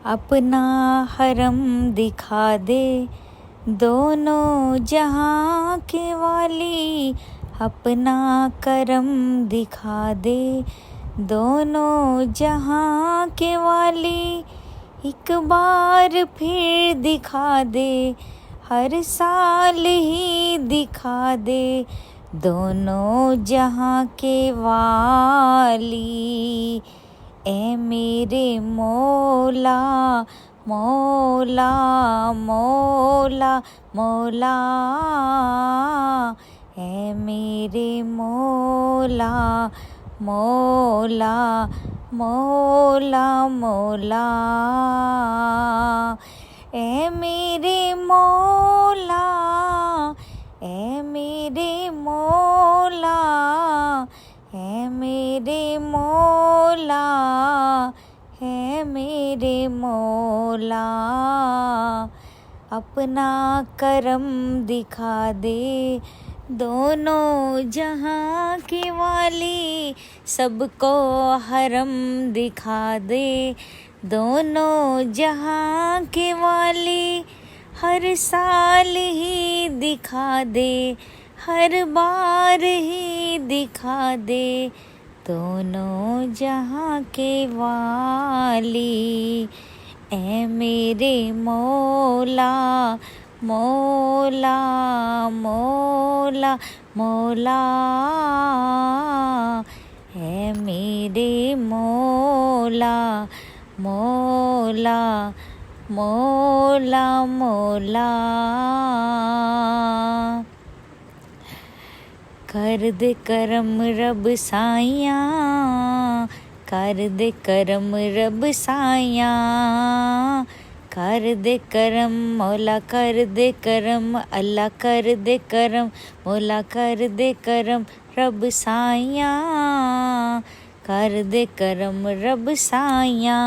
अपना हरम दिखा दे दोनों जहां के वाली, अपना करम दिखा दे दोनों जहां के वाली। एक बार फिर दिखा दे, हर साल ही दिखा दे दोनों जहां के वाली। ए मेरे मौला मौला मौला मौला, ए मेरे मौला मौला मौला मौला, ए मेरे मौला, ए मेरे मौला, ए मेरे मौला, है मेरे मौला। अपना करम दिखा दे दोनों जहां की वाली, सबको हरम दिखा दे दोनों जहां के वाली। हर साल ही दिखा दे, हर बार ही दिखा दे दोनों जहां के वाली। ए मेरे मौला मौला मौला मौला, है मेरे मौला मौला मौला मौला। कर दे करम रब साइया, कर दे करम रब साइया, कर दे करम मौला कर दे करम, अल्लाह कर दे करम मौला कर दे करम रब साइया, कर दे करम रब साइया।